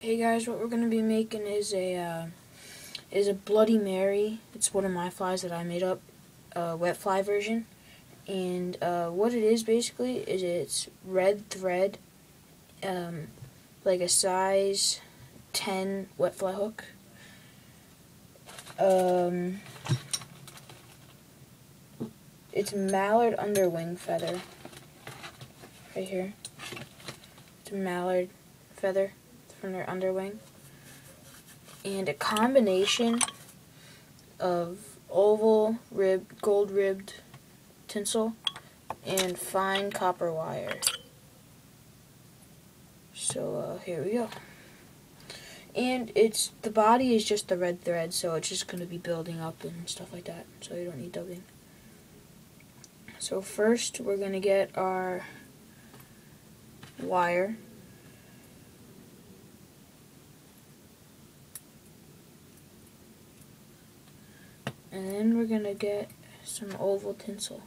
Hey guys, what we're gonna be making is a Bloody Mary. It's one of my flies that I made up, wet fly version. And what it is basically is it's red thread, like a size 10 wet fly hook. It's mallard underwing feather. Right here. It's a mallard feather from their underwing. And a combination of oval gold ribbed tinsel and fine copper wire. So here we go. And the body is just the red thread, so it's just going to be building up and stuff like that, so you don't need dubbing. So first we're going to get our wire. And then we're going to get some oval tinsel.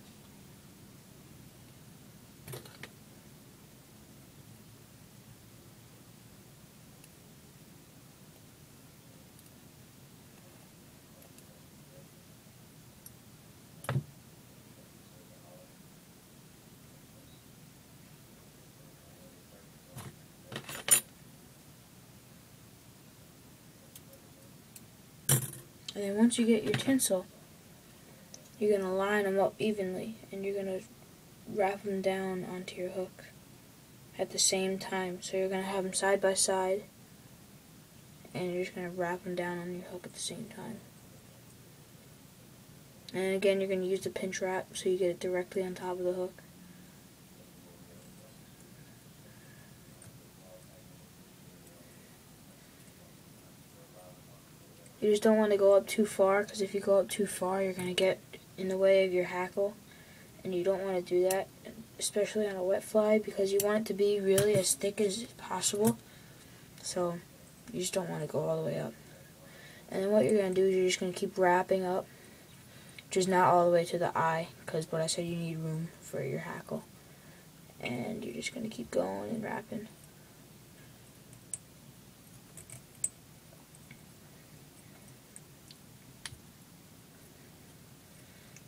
And then once you get your tinsel, you're going to line them up evenly, and you're going to wrap them down onto your hook at the same time. So you're going to have them side by side, and you're just going to wrap them down on your hook at the same time. And again, you're going to use the pinch wrap so you get it directly on top of the hook. You just don't want to go up too far, because if you go up too far, you're going to get in the way of your hackle, and you don't want to do that, especially on a wet fly, because you want it to be really as thick as possible. So you just don't want to go all the way up. And then what you're going to do is you're just going to keep wrapping up, just not all the way to the eye, because what I said, you need room for your hackle. And you're just going to keep going and wrapping.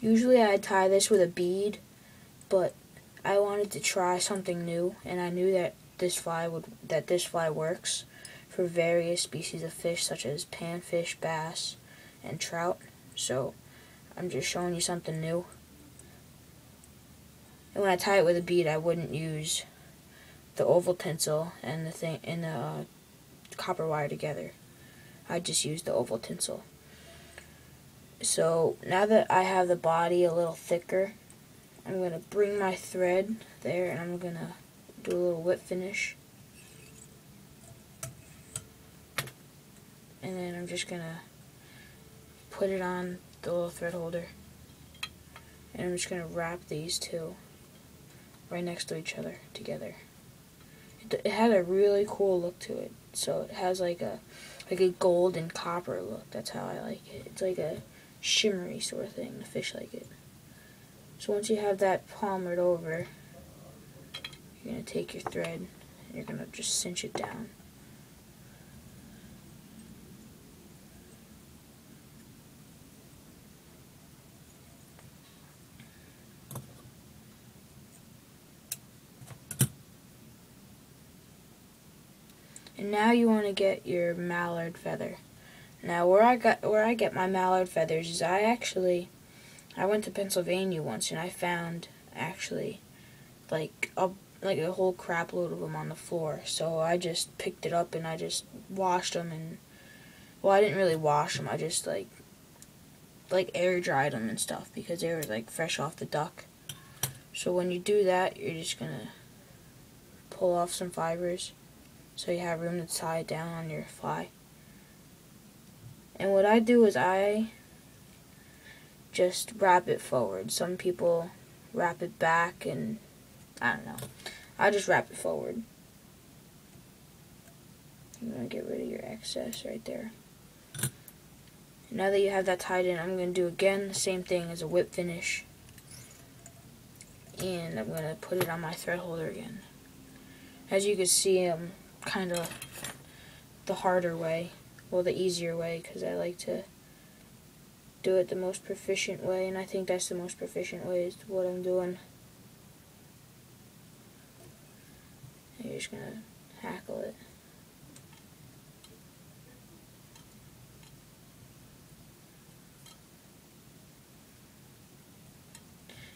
Usually I tie this with a bead, but I wanted to try something new, and I knew that this fly works for various species of fish such as panfish, bass, and trout. So I'm just showing you something new. And when I tie it with a bead, I wouldn't use the oval tinsel and the copper wire together. I just use the oval tinsel. So now that I have the body a little thicker, I'm going to bring my thread there, and I'm going to do a little whip finish. And then I'm just going to put it on the little thread holder. And I'm just going to wrap these two right next to each other together. It has a really cool look to it. So it has like a gold and copper look. That's how I like it. It's like a shimmery sort of thing. The fish like it. So once you have that palmered over, you're going to take your thread and you're going to just cinch it down. And now you want to get your mallard feather. Now where I get my mallard feathers is I went to Pennsylvania once, and I found actually like a whole crap load of them on the floor. So I just picked it up and I just washed them, and well, I didn't really wash them. I just like air dried them and stuff because they were like fresh off the duck. So when you do that, you're just gonna pull off some fibers so you have room to tie it down on your fly. And what I do is I just wrap it forward. Some people wrap it back, and I don't know. I just wrap it forward. I'm going to get rid of your excess right there. Now that you have that tied in, I'm going to do again the same thing as a whip finish. And I'm going to put it on my thread holder again. As you can see, I'm kind of the harder way, well, the easier way, because I like to do it the most proficient way, and I think that's the most proficient way is what I'm doing. And you're just gonna hackle it.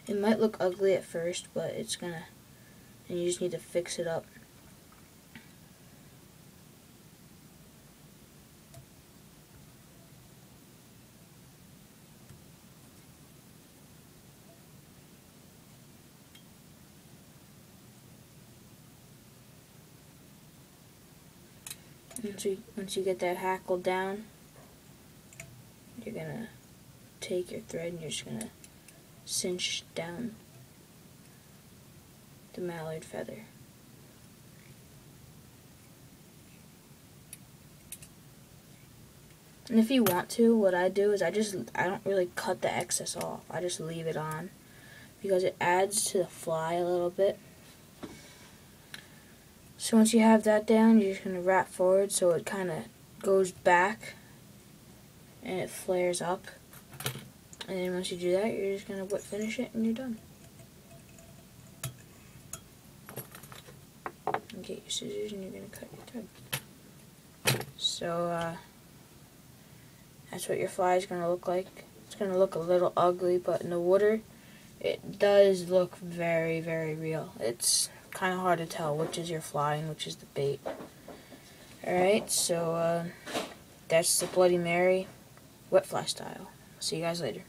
It might look ugly at first, but it's gonna, and you just need to fix it up. Once you get that hackled down, you're gonna take your thread and you're just gonna cinch down the mallard feather. And if you want to, what I do is I don't really cut the excess off. I just leave it on because it adds to the fly a little bit. So once you have that down, you're just going to wrap forward so it kind of goes back and it flares up. And then once you do that, you're just going to whip finish it and you're done. And get your scissors and you're going to cut your thread. So that's what your fly is going to look like. It's going to look a little ugly, but in the water it does look very, very real. It's kind of hard to tell which is your fly and which is the bait. Alright, so that's the Bloody Mary wet fly style. See you guys later.